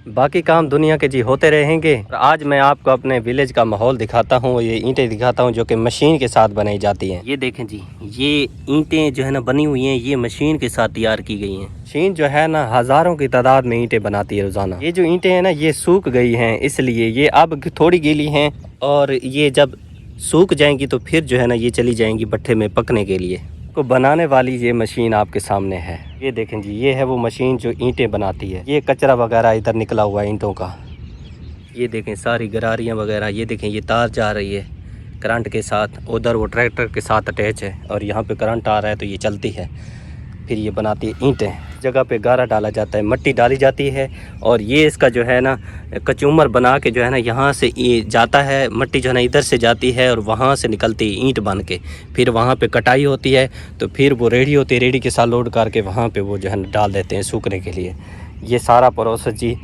बाकी काम दुनिया के जी होते रहेंगे। आज मैं आपको अपने विलेज का माहौल दिखाता हूँ, ये ईंटें दिखाता हूँ जो कि मशीन के साथ बनाई जाती हैं। ये देखें जी, ये ईंटें जो है ना बनी हुई हैं, ये मशीन के साथ तैयार की गई हैं। मशीन जो है ना हज़ारों की तादाद में ईंटें बनाती है रोज़ाना। ये जो ईंटें हैं ना ये सूख गई हैं, इसलिए ये अब थोड़ी गीली हैं और ये जब सूख जाएंगी तो फिर जो है ना ये चली जाएंगी भट्ठे में पकने के लिए। को बनाने वाली ये मशीन आपके सामने है। ये देखें जी, ये है वो मशीन जो ईंटें बनाती है। ये कचरा वगैरह इधर निकला हुआ है ईंटों का। ये देखें सारी गरारियाँ वगैरह, ये देखें ये तार जा रही है करंट के साथ, उधर वो ट्रैक्टर के साथ अटैच है और यहाँ पे करंट आ रहा है तो ये चलती है। फिर ये बनाती है ईंटें। जगह पे गारा डाला जाता है, मट्टी डाली जाती है और ये इसका जो है ना कचूमर बना के जो है ना यहाँ से ये जाता है, मट्टी जो है ना इधर से जाती है और वहाँ से निकलती है ईंट बन के। फिर वहाँ पे कटाई होती है तो फिर वो रेडी होती है, रेडी के साथ लोड करके वहाँ पे वो जो है ना डाल देते हैं सूखने के लिए। ये सारा प्रोसेस जी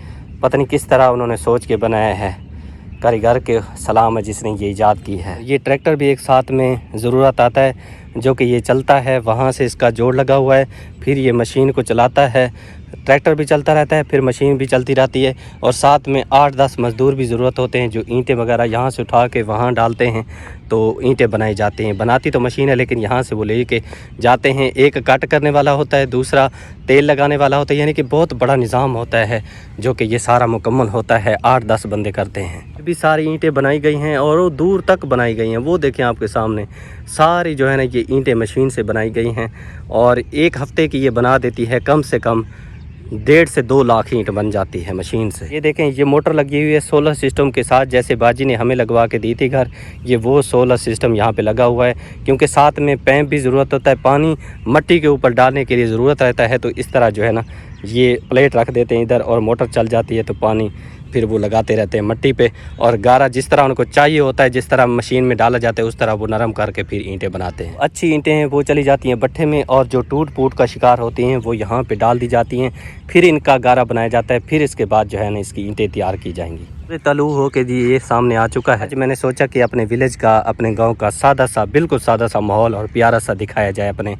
पता नहीं किस तरह उन्होंने सोच के बनाया है। कारीगर के सलाम है जिसने ये ईजाद की है। ये ट्रैक्टर भी एक साथ में ज़रूरत आता है जो कि ये चलता है, वहाँ से इसका जोड़ लगा हुआ है, फिर ये मशीन को चलाता है। ट्रैक्टर भी चलता रहता है, फिर मशीन भी चलती रहती है और साथ में 8-10 मज़दूर भी ज़रूरत होते हैं जो ईंटें वगैरह यहाँ से उठा के वहाँ डालते हैं तो ईंटें बनाई जाती हैं। बनाती तो मशीन है लेकिन यहाँ से वो ले के जाते हैं। एक कट करने वाला होता है, दूसरा तेल लगाने वाला होता है, यानी कि बहुत बड़ा निज़ाम होता है जो कि ये सारा मुकम्मल होता है। 8-10 बंदे करते हैं। भी सारी ईंटें बनाई गई हैं और वो दूर तक बनाई गई हैं। वो देखें आपके सामने सारी जो है ना ये ईंटें मशीन से बनाई गई हैं और एक हफ़्ते की ये बना देती है। कम से कम 1.5 से 2 लाख ईंट बन जाती है मशीन से। ये देखें ये मोटर लगी हुई है सोलर सिस्टम के साथ, जैसे बाजी ने हमें लगवा के दी थी घर, ये वो सोलर सिस्टम यहाँ पे लगा हुआ है। क्योंकि साथ में पैप भी ज़रूरत होता है, पानी मट्टी के ऊपर डालने के लिए ज़रूरत रहता है, तो इस तरह जो है ना ये प्लेट रख देते हैं इधर और मोटर चल जाती है तो पानी फिर वो लगाते रहते हैं मट्टी पे और गारा जिस तरह उनको चाहिए होता है, जिस तरह मशीन में डाला जाता है उस तरह वो नरम करके फिर ईंटें बनाते हैं। अच्छी ईंटें हैं वो चली जाती हैं भट्ठे में और जो टूट फूट का शिकार होती हैं वो यहाँ पे डाल दी जाती हैं। फिर इनका गारा बनाया जाता है, फिर इसके बाद जो है ना इसकी ईंटें तैयार की जाएंगी। तलू हो के जी ये सामने आ चुका है। आज मैंने सोचा कि अपने विलेज का, अपने गाँव का सादा सा, बिल्कुल सादा सा माहौल और प्यारा सा दिखाया जाए अपने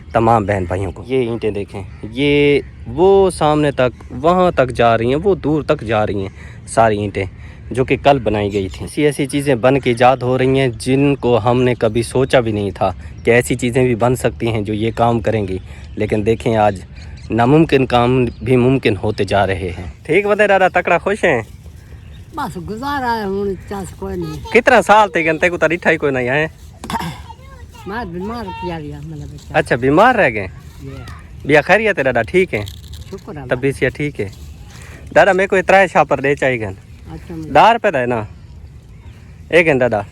तमाम बहन भाइयों को। ये ईंटें देखें, ये वो सामने तक वहाँ तक जा रही हैं, वो दूर तक जा रही हैं सारी ईंटें जो कि कल बनाई गई थी। ऐसी ऐसी चीज़ें बन के ईजाद हो रही हैं जिनको हमने कभी सोचा भी नहीं था कि ऐसी चीज़ें भी बन सकती हैं जो ये काम करेंगी। लेकिन देखें आज नामुमकिन काम भी मुमकिन होते जा रहे हैं। ठीक बता दादा, तकड़ा खुश हैं? बस गुजारा है हूँ, चास कोई नहीं। कितना साल थे गनते को तरीठा ही कोई नहीं है? मैं बीमार किया गया मतलब। अच्छा बीमार रह गए? बिया खैरियत है दादा? ठीक है, शुक्र है। तबीयत से ठीक है दादा। मेरे को इतना छापर दे चाहिए गन। अच्छा 10 रुपये है ना एक है दादा,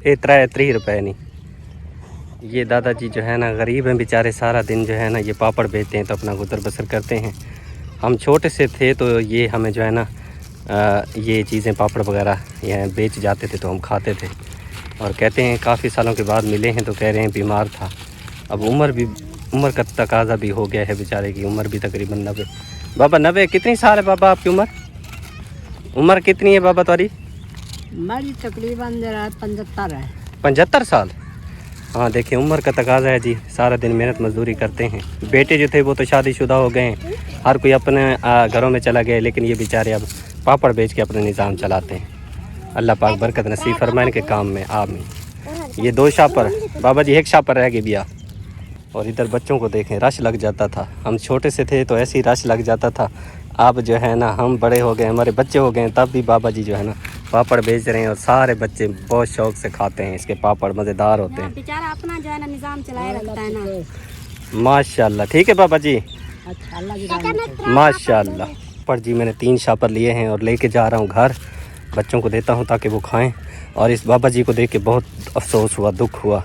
ये 30 रुपये नहीं। ये दादाजी जो है ना गरीब हैं बेचारे, सारा दिन जो है ना ये पापड़ बेचते हैं तो अपना गुजर बसर करते हैं। हम छोटे से थे तो ये हमें जो है ना ये चीज़ें पापड़ वगैरह यहाँ बेच जाते थे तो हम खाते थे। और कहते हैं काफ़ी सालों के बाद मिले हैं तो कह रहे हैं बीमार था। अब उम्र का तकाजा भी हो गया है, बेचारे की उम्र भी तकरीबन 90। बाबा 90 कितनी साल है बाबा आपकी उम्र कितनी है बाबा तुम्हारी? मेरी तकरीबन 75 है। 75 साल? हाँ देखिए उम्र का तकाजा है जी, सारा दिन मेहनत मजदूरी करते हैं। बेटे जो थे वो तो शादीशुदा हो गए हैं, हर कोई अपने घरों में चला गया, लेकिन ये बेचारे अब पापड़ बेच के अपने निज़ाम चलाते हैं। अल्लाह पाक बरकत नसीब फरमाए इनके काम में, आमीन। ये 2 शापर बाबा जी, 1 शापर रह गई बिया। और इधर बच्चों को देखें, रश लग जाता था। हम छोटे से थे तो ऐसे ही रश लग जाता था। अब जो है ना हम बड़े हो गए, हमारे बच्चे हो गए, तब भी बाबा जी जो है ना पापड़ बेच रहे हैं और सारे बच्चे बहुत शौक से खाते हैं इसके पापड़, मज़ेदार होते हैं। बेचारा अपना जो है ना निज़ाम चलाए रखता है ना। माशाल्लाह। ठीक है बाबा जी, अच्छा अल्लाह की रहमत। माशाल्लाह। पर जी मैंने 3 शापर लिए हैं और लेके जा रहा हूँ घर, बच्चों को देता हूँ ताकि वो खाएं। और इस बाबा जी को देख के बहुत अफसोस हुआ, दुख हुआ।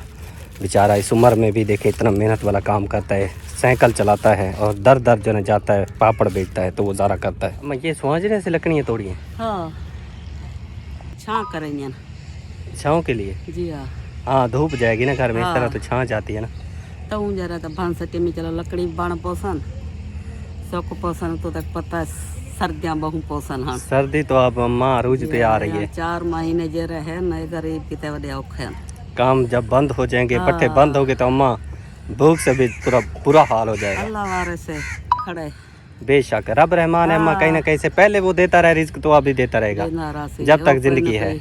बेचारा इस उम्र में भी देखे इतना मेहनत वाला काम करता है, साइकिल चलाता है और दर दर जो है जाता है, पापड़ बेचता है तो वो ज़ारा करता है। मैं ये सोचने से लकड़ियाँ तोड़ी हैं? हाँ छाँ करेंगे ना, छाँव के लिए जी। हाँ हाँ, धूप जाएगी ना घर में, इस तरह तो छाँ जाती है ना। तो जरा तो भन सके में चलो लकड़ी बाण पोषण सौक पोषण तो तक पता है, सर्दियाँ बहु पोषण। हाँ सर्दी तो अब अम्मा अरूज पे आ रही है। 4 महीने जे रहे नए गरीब पिते वडे औखे। काम जब बंद हो जाएंगे, पट्टे बंद हो गए तो अम्मा भूख से भी पूरा बुरा हाल हो जाएगा। अल्लाह वारे से खड़े बेशक रब रहमान है अम्मा, कहीं ना कहीं से पहले वो देता रहे रिस्क तो अभी देता रहेगा जब तक जिंदगी है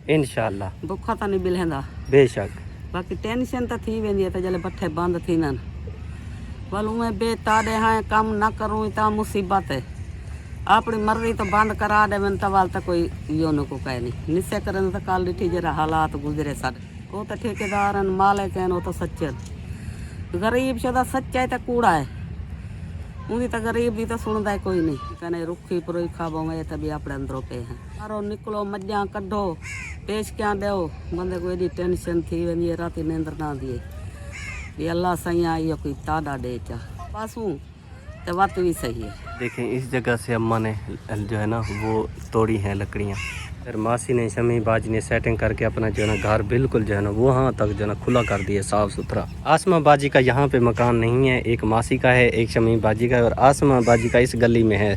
इंशाल्लाह। बुखा तो नहीं बिलहंदा बेशक बाकी टेंशन तो थी वेंदी है तो जले बठे बंद थी न वालू मैं बेताड़े हाँ काम ना करूँ इतना मुसीबत है। अपनी मर्जी तो बंद करा दे मैंने तवाल तो कोई यो न को कहे नहीं निश्चय करें तो काल डिठी जरा हालात गुजरे सारे वो तो ठेकेदार मालिक हैं वो तो सच्चे गरीब शदा सच्चा है तो कूड़ा है उनकी तो गरीब भी तो सुनता है कोई नहीं कहने रुखी पुरोई खाबो में तभी अपने अंदरों पे हैं मारो निकलो मजा कढो पेश क्या दो बंदे को एडी टेंशन थी वही रात नींद ना दिए ये अल्लाह सही आई कोई ताड़ा दे चा पासूं तो बात भी सही है। देखें इस जगह से अम्मा ने जो है ना वो तोड़ी हैं लकड़ियाँ, फिर मासी ने शमी बाजी ने सेटिंग करके अपना जो है ना घर बिल्कुल जो है ना वहाँ तक जो है ना खुला कर दिया साफ़ सुथरा। आसमा बाजी का यहाँ पे मकान नहीं है, एक मासी का है एक शमी बाजी का है और आसमा बाजी का इस गली में है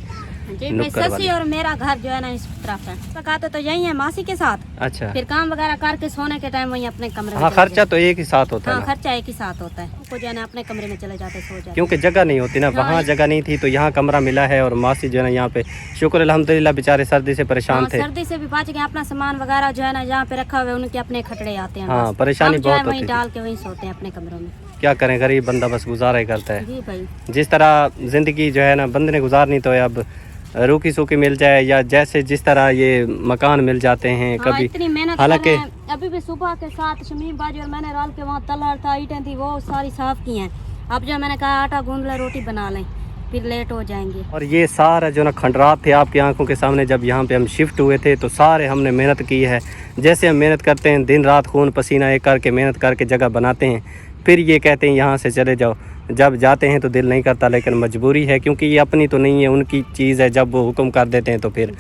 जी। मैं ससी और मेरा घर जो है ना इस तरफ है पकाते तो यही है मासी के साथ। अच्छा फिर काम वगैरह करके सोने के टाइम वही अपने कमरे में हाँ खर्चा तो एक ही साथ होता है हाँ ना? खर्चा एक ही साथ होता है उनको जो है ना अपने कमरे में चले जाते सो जाते क्योंकि जगह नहीं होती ना, वहाँ जगह नहीं थी तो यहाँ कमरा मिला है और मासी जो है ना यहाँ पे शुक्र अल्हम्दुलिल्लाह बेचारे सर्दी से परेशान थे। सर्दी से भी बच गए अपना सामान वगैरह जो है ना जहाँ पे रखा हुआ है उनके अपने खटड़े आते हैं हाँ परेशानी बहुत वही होती डाल के वही सोते हैं अपने कमरों में। क्या करें गरीब बंदा बस गुजारा ही करता है। जी भाई जिस तरह जिंदगी जो है ना बंदे ने गुजारनी तो है, अब रूखी सूखी मिल जाए या जैसे जिस तरह ये मकान मिल जाते हैं कभी इतनी मेहनत हालांकि अभी भी सुबह के साथ शमीम बाजी और मैंने डाल के वहाँ तलहर था ईटें थी वो सारी साफ की हैं। अब जो मैंने कहा आटा गूंद ले रोटी बना लें फिर लेट हो जाएंगे। और ये सारा जो ना खंडरात थे आपकी आंखों के सामने जब यहाँ पे हम शिफ्ट हुए थे तो सारे हमने मेहनत की है। जैसे हम मेहनत करते हैं दिन रात खून पसीना एक करके मेहनत करके जगह बनाते हैं, फिर ये कहते हैं यहाँ से चले जाओ। जब जाते हैं तो दिल नहीं करता लेकिन मजबूरी है क्योंकि ये अपनी तो नहीं है उनकी चीज़ है, जब वो हुक्म कर देते हैं तो फिर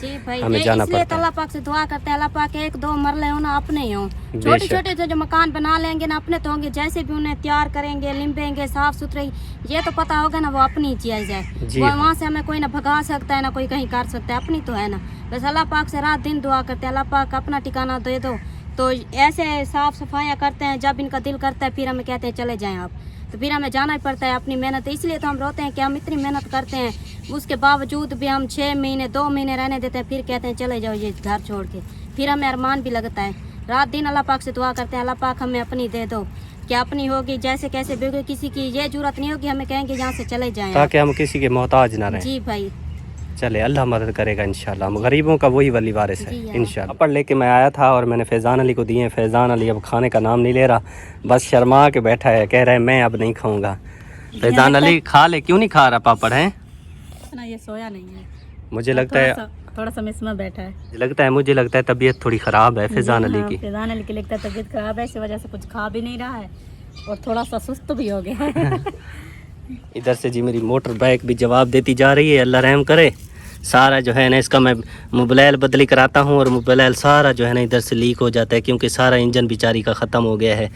हमें जाना पड़ता है। अल्लाह पाक से दुआ करते हैं अल्लाह पाक एक दो मरले हो ना अपने ही हो, छोटे छोटे जो मकान बना लेंगे ना अपने तो होंगे, जैसे भी उन्हें तैयार करेंगे लिम्बेंगे साफ सुथरे ये तो पता होगा ना वो अपनी चीज़ है, वहाँ से हमें कोई ना भगा सकता है ना कोई कहीं कर सकता है, अपनी तो है ना। बस अल्लाह पाक से रात दिन दुआ करते हैं अल्लाह पाक अपना ठिकाना दे दो। तो ऐसे साफ सफाइयाँ करते हैं जब इनका दिल करता है फिर हमें कहते हैं चले जाएं आप, तो फिर हमें जाना ही पड़ता है अपनी मेहनत। इसलिए तो हम रोते हैं कि हम इतनी मेहनत करते हैं उसके बावजूद भी हम 6 महीने 2 महीने रहने देते हैं फिर कहते हैं चले जाओ ये घर छोड़ के, फिर हमें अरमान भी लगता है। रात दिन अल्लाह पाक से दुआ करते हैं अल्लाह पाक हमें अपनी दे दो, क्या अपनी होगी जैसे कैसे भी, किसी की ये जरूरत नहीं होगी हमें कहेंगे यहाँ से चले जाएं ताकि हम किसी के मोहताज ना रहें। जी भाई चले अल्लाह मदद करेगा इंशाल्लाह, हम गरीबों का वही वली वारिस है इंशाल्लाह। पढ़ लेके मैं आया था और मैंने फैज़ान अली को दिए। फैज़ान अली अब खाने का नाम नहीं ले रहा, बस शर्मा के बैठा है, कह रहा है मैं अब नहीं खाऊंगा। फैज़ान अली खा ले, क्यों नहीं खा रहा पापड़ है? ये सोया नहीं है, मुझे लगता है थोड़ा सा इसमें बैठा है, मुझे लगता है तबीयत थोड़ी ख़राब है फैज़ान अली की। फैज़ान अली की लगता है तबीयत खराब है, इस वजह से कुछ खा भी नहीं रहा है और थोड़ा सा सुस्त भी हो गया है। इधर से जी मेरी मोटर बाइक भी जवाब देती जा रही है, अल्लाह रहम करे। सारा जो है ना इसका मैं मोबाइल बदली कराता हूँ और मोबाइल सारा जो है ना इधर से लीक हो जाता है क्योंकि सारा इंजन बेचारी का ख़त्म हो गया है।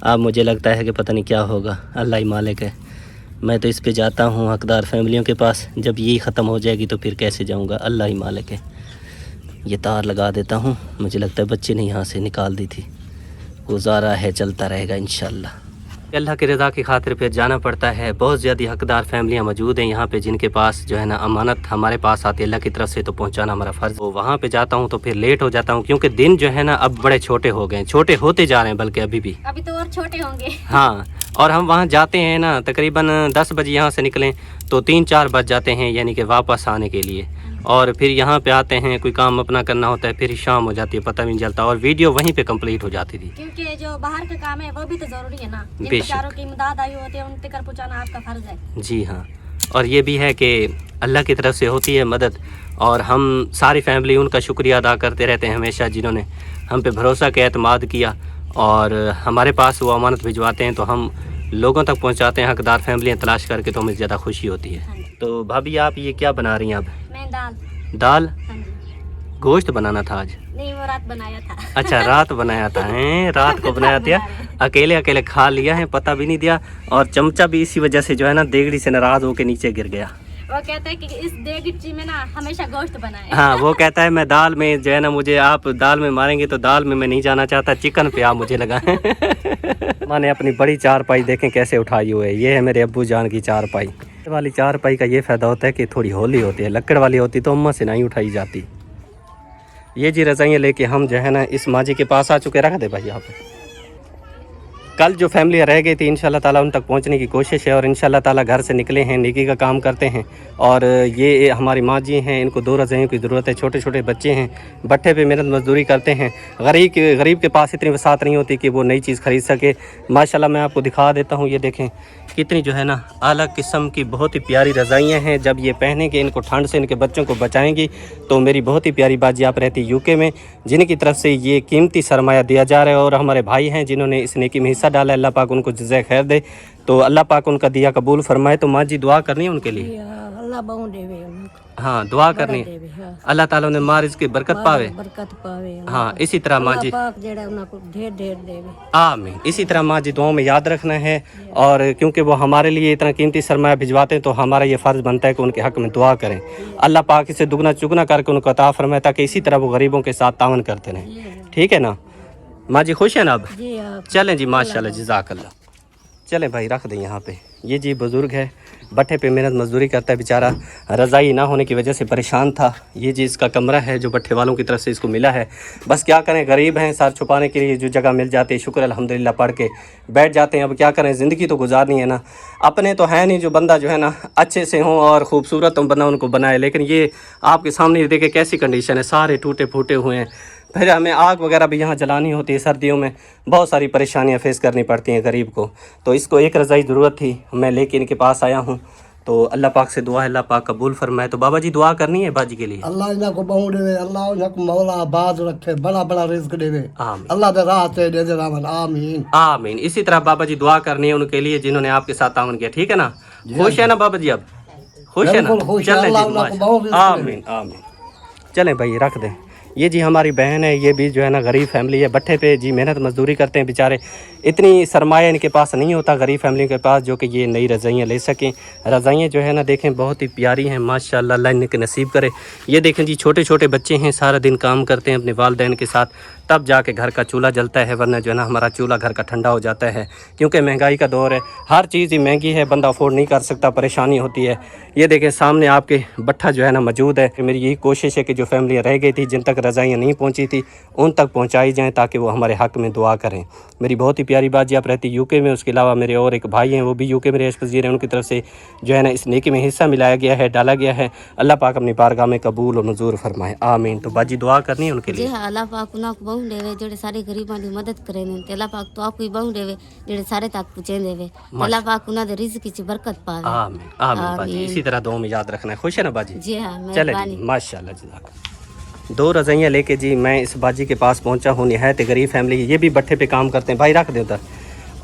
अब मुझे लगता है कि पता नहीं क्या होगा, अल्लाह ही मालिक है। मैं तो इस पे जाता हूँ हकदार फैमिलियों के पास, जब यही ख़त्म हो जाएगी तो फिर कैसे जाऊँगा, अल्लाह ही मालिक है। ये तार लगा देता हूँ, मुझे लगता है बच्चे ने यहाँ से निकाल दी थी, गुजारा है चलता रहेगा इंशाल्लाह। अल्लाह की रज़ा की खातिर फिर जाना पड़ता है। बहुत ज़्यादा हकदार फैमिलियाँ मौजूद हैं यहाँ पे जिनके पास जो है ना अमानत हमारे पास आती है अल्लाह की तरफ से, तो पहुँचाना हमारा फ़र्ज़। वो वहाँ पे जाता हूँ तो फिर लेट हो जाता हूँ क्योंकि दिन जो है ना अब बड़े छोटे हो गए, छोटे होते जा रहे हैं बल्कि अभी तो और छोटे होंगे। हाँ, और हम वहाँ जाते हैं ना तकरीबन 10 बजे यहाँ से निकलें तो 3-4 बज जाते हैं यानी कि वापस आने के लिए, और फिर यहाँ पे आते हैं कोई काम अपना करना होता है, फिर शाम हो जाती है पता भी नहीं चलता और वीडियो वहीं पे कंप्लीट हो जाती थी। क्योंकि जो बाहर के काम है वो भी तो ज़रूरी है ना, जिन बेचारों की इमदाद आई होती है उन तक पहुँचाना आपका फ़र्ज़ है। जी हाँ, और ये भी है कि अल्लाह की तरफ से होती है मदद और हम सारी फैमिली उनका शुक्रिया अदा करते रहते हैं हमेशा, जिन्होंने हम पे भरोसा के एतमाद किया और हमारे पास वो अमानत भिजवाते हैं तो हम लोगों तक पहुंचाते हैं हकदार फैमिलियाँ तलाश करके, तो हमें ज़्यादा खुशी होती है। तो भाभी आप ये क्या बना रही हैं अब? मैं दाल गोश्त बनाना था आज? नहीं, वो रात बनाया था। अच्छा रात बनाया था, हैं रात को बनाया था, अकेले अकेले खा लिया है, पता भी नहीं दिया, और चमचा भी इसी वजह से जो है ना देगड़ी से नाराज होके नीचे गिर गया। वो कहता है कि इस देगड़ी में ना हमेशा गोश्त बनाए। हाँ, वो कहता है मैं दाल में जो है ना, मुझे आप दाल में मारेंगे तो दाल में मैं नहीं जाना चाहता, चिकन पे आप मुझे लगाएं। मैंने अपनी बड़ी चारपाई देखें कैसे उठाई हुई है, ये है मेरे अब्बू जान की चारपाई। वाली चारपाई का ये फ़ायदा होता है कि थोड़ी हौली होती है, लकड़ वाली होती तो अम्मा से नहीं उठाई जाती। ये जी रज़ाइयाँ लेके हम जो है ना इस माजी के पास आ चुके। रख दे भाई यहाँ पे। कल जो फैमिलियाँ रह गई थी इंशाल्लाह ताला उन तक पहुँचने की कोशिश है और इंशाल्लाह ताला घर से निकले हैं, नेकी का काम करते हैं। और ये हमारी माँ जी हैं, इनको 2 रज़ाइयों की ज़रूरत है। छोटे छोटे बच्चे हैं, भट्ठे पे मेहनत मजदूरी करते हैं। गरीब के पास इतनी वसात नहीं होती कि वो नई चीज़ ख़रीद सके। माशाल्लाह मैं आपको दिखा देता हूँ, ये देखें कितनी जो है ना अलग किस्म की बहुत ही प्यारी रज़ाइयाँ हैं। जब ये पहनेंगे इनको ठंड से इनके बच्चों को बचाएंगी। तो मेरी बहुत ही प्यारी बाजी आप रहती यूके में, जिनकी तरफ से ये कीमती सरमाया दिया जा रहा है और हमारे भाई हैं जिन्होंने इस नेकी में हिस्सा डाला है। अल्लाह पाक उनको जज़ाए खैर दे, तो अल्लाह पाक उनका दिया कबूल फरमाए। तो माँ जी दुआ करनी है उनके लिए। अल्लाह बहु देवे उनको। हाँ दुआ करनी है, अल्लाह ताला उन्हें मारिज की बरकत पावे। हाँ इसी तरह माँ जी आमीन। इसी तरह माँ जी दुआओं में याद रखना है। और क्योंकि वो हमारे लिए इतना कीमती सरमाया भिजवाते हैं तो हमारा ये फ़र्ज़ बनता है कि उनके हक़ में दुआ करें। अल्लाह पाक इसे दुगना चुगना करके उनको अता फरमाए ताकि इसी तरह वो गरीबों के साथ तावन करते रहें। ठीक है ना माँ जी, खुश है ना अब? चलें जी माशाल्लाह जज़ाकल्लाह। चलें भाई रख दें यहाँ पे। ये जी बुज़ुर्ग है, भट्ठे पे मेहनत मजदूरी करता है बेचारा, रज़ाई ना होने की वजह से परेशान था। ये जी इसका कमरा है जो भट्ठे वालों की तरफ से इसको मिला है। बस क्या करें, गरीब हैं, सर छुपाने के लिए जो जगह मिल जाती है शुक्र अल्हम्दुलिल्लाह पढ़ के बैठ जाते हैं। अब क्या करें, ज़िंदगी तो गुजारनी है ना। अपने तो है नहीं जो बंदा जो है ना अच्छे से हों और ख़ूबसूरत बंदा उनको बनाए, लेकिन ये आपके सामने देखे कैसी कंडीशन है, सारे टूटे फूटे हुए हैं। फिर हमें आग वगैरह भी यहाँ जलानी होती है, सर्दियों में बहुत सारी परेशानियाँ फेस करनी पड़ती हैं गरीब को। तो इसको एक रज़ाई ज़रूरत थी, मैं लेके इनके पास आया हूँ। तो अल्लाह पाक से दुआ है अल्लाह पाक कबूल फरमाए। तो बाबा जी दुआ करनी है बाजी के लिए। अल्लाह इन्हें को बहु देवे, अल्लाह इन्हें को मौला आबाद रखे, बड़ा बड़ा रिज़्क देवे, आमीन अल्लाह दे राह से दे दे रामन, आमीन आमीन। इसी तरह बाबा जी दुआ करनी है उनके लिए जिन्होंने आपके साथ तावन किया। ठीक है ना, खुश है ना बाबा जी? अब खुश है ना? चलें आमीन आमीन। चलें भाई रख दें। ये जी हमारी बहन है, ये भी जो है ना गरीब फैमिली है, भट्ठे पे जी मेहनत मजदूरी करते हैं बेचारे। इतनी सरमाया इनके पास नहीं होता गरीब फैमिली के पास जो कि ये नई रज़ाइयाँ ले सकें। रज़ाइयाँ जो है ना देखें बहुत ही प्यारी हैं माशाल्लाह, अल्लाह इनके नसीब करे। ये देखें जी छोटे छोटे बच्चे हैं, सारा दिन काम करते हैं अपने वालिदैन के साथ, तब जाके घर का चूल्हा जलता है, वरना जो है ना हमारा चूल्हा घर का ठंडा हो जाता है। क्योंकि महंगाई का दौर है, हर चीज़ ही महंगी है, बंदा अफोर्ड नहीं कर सकता, परेशानी होती है। ये देखें सामने आपके भट्ठा जो है ना मौजूद है। मेरी यही कोशिश है कि जो फैमिलियाँ रह गई थी, जिन तक रज़ाइयाँ नहीं पहुँची थी, उन तक पहुँचाई जाएँ ताकि वो हमारे हक़ में दुआ करें। मेरी बहुत ही प्यारी बात जी आप रहती यूके में, उसके अलावा मेरे और एक भाई हैं वो भी यूके में रिहाइश पज़ीर हैं, उनकी तरफ से जो है ना इस नेकी में हिस्सा मिलाया गया है, डाला गया है। अल्लाह पाक अपनी बारगाह में कबूल और मंजूर फरमाए, आमीन। तो बाजी दुआ करनी है उनके लिए। अल्लाह पाक उन्हें बहु देवे जेड़े सारे गरीबां दी मदद करे ने, ते अल्लाह पाक तो आपको ही बहु देवे जेड़े सारे तक पहुंचे देवे, अल्लाह पाक उन्हें दे रिज़्क की बरकत पावे, आमीन आमीन। बाजी इसी तरह दुआ में याद रखना है। खुश है ना बाजी? जी हाँ चले जी माशाल्लाह जज़ाकल्लाह। 2 रज़ाइयाँ लेके जी मैं इस बाजी के पास पहुंचा हूँ। निहायत गरीब फैमिली, ये भी भट्ठे पे काम करते हैं। भाई रख दे उधर।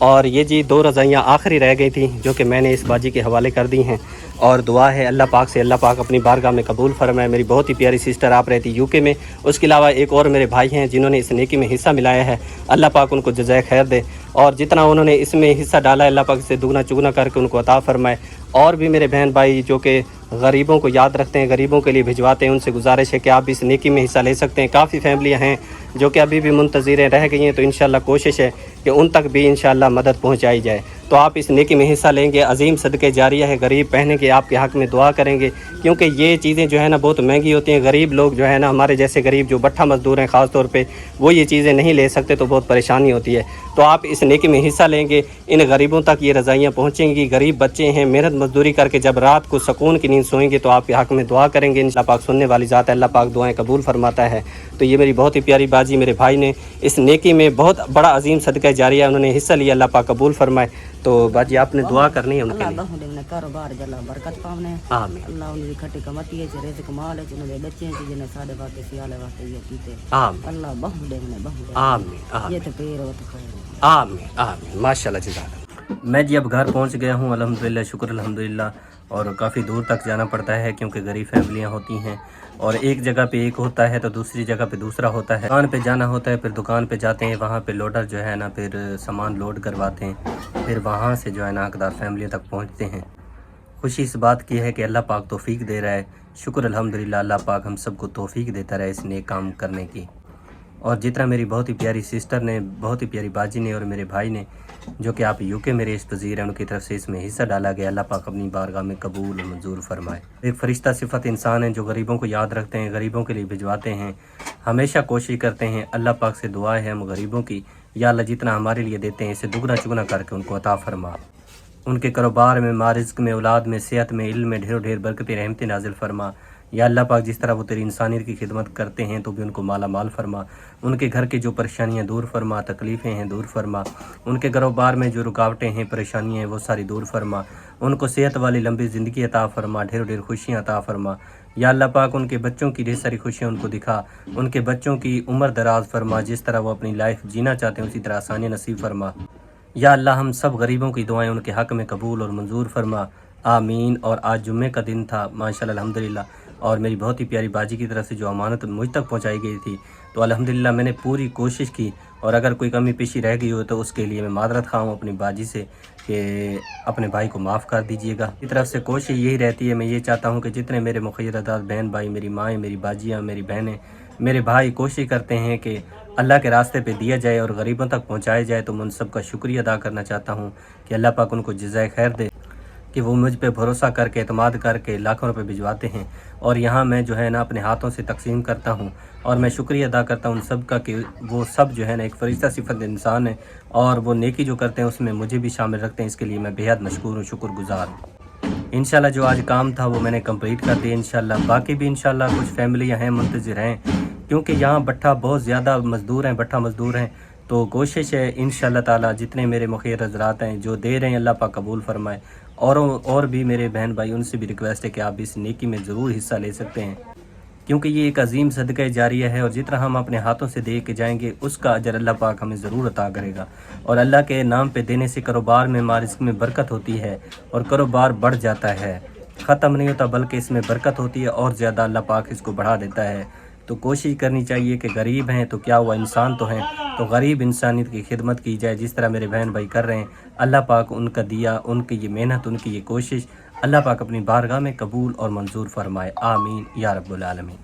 और ये जी 2 रज़ाइयाँ आखिरी रह गई थी जो कि मैंने इस बाजी के हवाले कर दी हैं। और दुआ है अल्लाह पाक से अल्लाह पाक अपनी बारगाह में कबूल फरमाए। मेरी बहुत ही प्यारी सिस्टर आप रहती यूके में, उसके अलावा एक और मेरे भाई हैं जिन्होंने इस नेकी में हिस्सा मिलाया है। अल्लाह पाक उनको जज़ाए खैर दे और जितना उन्होंने इसमें हिस्सा डाला है अल्लाह पाक से दुगना चुगना करके उनको अता फरमाए। और भी मेरे बहन भाई जो कि गरीबों को याद रखते हैं, गरीबों के लिए भिजवाते हैं, उनसे गुजारिश है कि आप भी इस नेकी में हिस्सा ले सकते हैं। काफ़ी फैमिलियाँ हैं जो कि अभी भी मुंतज़िरें रह गई हैं, तो इंशाल्लाह कोशिश है कि उन तक भी इंशाल्लाह मदद पहुँचाई जाए। तो आप इस नेकी में हिस्सा लेंगे, अजीम सदक़े जारिया है। गरीब पहने के आपके हक़ में दुआ करेंगे, क्योंकि ये चीज़ें जो है ना बहुत महंगी होती हैं। गरीब लोग जो है ना हमारे जैसे गरीब जो भट्ठा मजदूर हैं ख़ास तौर पे, वो ये चीज़ें नहीं ले सकते, तो बहुत परेशानी होती है। तो आप इस नेकी में हिस्सा लेंगे, इन गरीबों तक ये रज़ाइयाँ पहुँचेंगी। गरीब बच्चे हैं, मेहनत मजदूरी करके जब रात को सुकून की नींद सोएंगे तो आपके हक़ में दुआ करेंगे। अल्लाह पाक सुनने वाली ज़ात है, अल्लाह पाक दुआएं कबूल फरमाता है। तो ये मेरी बहुत ही प्यारी बाजी, मेरे भाई ने इस नेकी में बहुत बड़ा अजीम सदका जारिया उन्होंने हिस्सा लिया, अल्लाह पाक कबूल फरमाए। तो बाजी आपने दुआ करनी है उनके लिए। कारोबार जला बरकत पावने, आमीन अल्लाह उनकी खट्टी कमाती है, रिज़्क माल है, जिन्होंने बच्चे हैं जिन्हें साढ़े वास्ते सियाले वास्ते ये कीते, आमीन अल्लाह बहु देवने बहु आमीन ये तो पेड़ हो तो खैर आमीन आमीन माशाल्लाह जज़ाकल्लाह। मैं जी अब घर पहुंच गया हूं, अल्हम्दुलिल्लाह शुक्र अल्हम्दुलिल्लाह। और काफ़ी दूर तक जाना पड़ता है क्योंकि गरीब फैमिलियां होती हैं और एक जगह पे एक होता है तो दूसरी जगह पे दूसरा होता है। दुकान पे जाना होता है, फिर दुकान पे जाते हैं, वहाँ पे लोडर जो है ना फिर सामान लोड करवाते हैं, फिर वहाँ से जो है ना हकदार फैमिली तक पहुँचते हैं। खुशी इस बात की है कि अल्लाह पाक तौफीक दे रहा है, शुक्र अल्हम्दुलिल्लाह। अल्लाह पाक हम सबको तौफीक देता रहे इस नेक काम करने की। और जितना मेरी बहुत ही प्यारी सिस्टर ने, बहुत ही प्यारी बाजी ने और मेरे भाई ने, जो कि आप यूके में रेस पजीर हैं, उनकी तरफ से इसमें हिस्सा डाला गया, अल्लाह पाक अपनी बारगाह में कबूल और मंजूर फरमाए। एक फरिश्ता सिफत इंसान है जो गरीबों को याद रखते हैं, गरीबों के लिए भिजवाते हैं, हमेशा कोशिश करते हैं। अल्लाह पाक से दुआ है हम गरीबों की, या अल्लाह जितना हमारे लिए देते हैं इसे दुगना चुगना करके उनको अता फरमा। उनके कारोबार में, मारिज़्क में, औलाद में, सेहत में, इल्म में ढेरों ढेर बरकतें रहमतें नाजिल फरमा। या अल्लाह पाक जिस तरह वो तेरी इंसानियत की खिदमत करते हैं तो भी उनको माला माल फरमा। उनके घर की जो परेशानियां दूर फरमा, तकलीफ़ें हैं दूर फरमा। उनके कारोबार में जो रुकावटें हैं, परेशानियां हैं वो सारी दूर फरमा। उनको सेहत वाली लंबी ज़िंदगी अता फरमा, ढेरों ढेर खुशियाँ अता फरमा। या अल्लाह पाक उनके बच्चों की ढेर सारी खुशियाँ उनको दिखा, उनके बच्चों की उम्र दराज फरमा, जिस तरह वो अपनी लाइफ जीना चाहते हैं उसी तरह आसानियाँ नसीब फरमा। या अल्लाह हम सब गरीबों की दुआएं उनके हक़ में कबूल और मंजूर फरमा, आमीन। और आज जुम्मे का दिन था माशाल्लाह अल्हम्दुलिल्लाह, और मेरी बहुत ही प्यारी बाजी की तरफ से जो अमानत मुझ तक पहुंचाई गई थी तो अल्हम्दुलिल्लाह मैंने पूरी कोशिश की, और अगर कोई कमी पेशी रह गई हो तो उसके लिए मैं मादरत खा हूँ अपनी बाजी से कि अपने भाई को माफ़ कर दीजिएगा। इस तरफ से कोशिश यही रहती है, मैं ये चाहता हूँ कि जितने मेरे मुखय्यदात बहन भाई, मेरी माएँ, मेरी बाजियाँ, मेरी बहनें, मेरे भाई कोशिश करते हैं कि अल्लाह के रास्ते पे दिया जाए और गरीबों तक पहुँचाया जाए, तो मैं उन सब का शुक्रिया अदा करना चाहता हूँ कि अल्लाह पाक उनको जज़ाए खैर दे कि वो मुझ पे भरोसा करके, एतमाद करके लाखों रुपए भिजवाते हैं, और यहाँ मैं जो है ना अपने हाथों से तकसीम करता हूँ। और मैं शुक्रिया अदा करता हूँ उन सब का कि वो सब जो है ना एक फरिश्ता सिफत इंसान है, और वो नेकी जो करते हैं उसमें मुझे भी शामिल रखते हैं। इसके लिए मैं बेहद मशकूर हूँ, शुक्रगुज़ार हूँ। इंशाल्लाह जो आज काम था वो मैंने कंप्लीट कर दिया इंशाल्लाह। बाकी भी इंशाल्लाह कुछ फैमिलियाँ हैं मुंतज़िर हैं, क्योंकि यहाँ भट्ठा बहुत ज़्यादा मज़दूर हैं, भट्ठा मज़दूर हैं, तो कोशिश है इंशाल्लाह ताला जितने मेरे मुखिर हज़रात हैं जो दे रहे हैं अल्लाह पाक कबूल फरमाए। और भी मेरे बहन भाई, उनसे भी रिक्वेस्ट है कि आप इस नेकी में ज़रूर हिस्सा ले सकते हैं, क्योंकि ये एक अजीम सदका जारिया है, और जितना हम अपने हाथों से दे के जाएंगे उसका अजर अल्लाह पाक हमें ज़रूर अता करेगा। और अल्लाह के नाम पे देने से कारोबार में, मारिज़्क में बरकत होती है, और कारोबार बढ़ जाता है, ख़त्म नहीं होता, बल्कि इसमें बरकत होती है और ज़्यादा अल्लाह पाक इसको बढ़ा देता है। तो कोशिश करनी चाहिए कि गरीब हैं तो क्या हुआ, इंसान तो हैं, तो गरीब इंसानियत की खिदमत की जाए, जिस तरह मेरे बहन भाई कर रहे हैं। अल्लाह पाक उनका दिया, उनकी ये मेहनत, उनकी ये कोशिश अल्लाह पाक अपनी बारगाह में कबूल और मंजूर फरमाए, आमीन या रब्बुल आलमीन।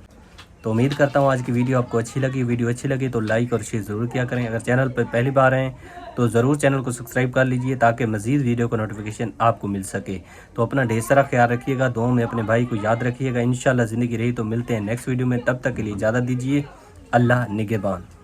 तो उम्मीद करता हूँ आज की वीडियो आपको अच्छी लगी। वीडियो अच्छी लगी तो लाइक और शेयर ज़रूर किया करें। अगर चैनल पर पहली बार हैं तो ज़रूर चैनल को सब्सक्राइब कर लीजिए ताकि मज़ीद वीडियो का नोटिफिकेशन आपको मिल सके। तो अपना ढेर सारा ख्याल रखिएगा, दुआओं में अपने भाई को याद रखिएगा। इंशाल्लाह ज़िंदगी रही तो मिलते हैं नेक्स्ट वीडियो में, तब तक के लिए इजाज़त दीजिए। अल्लाह निगहबान।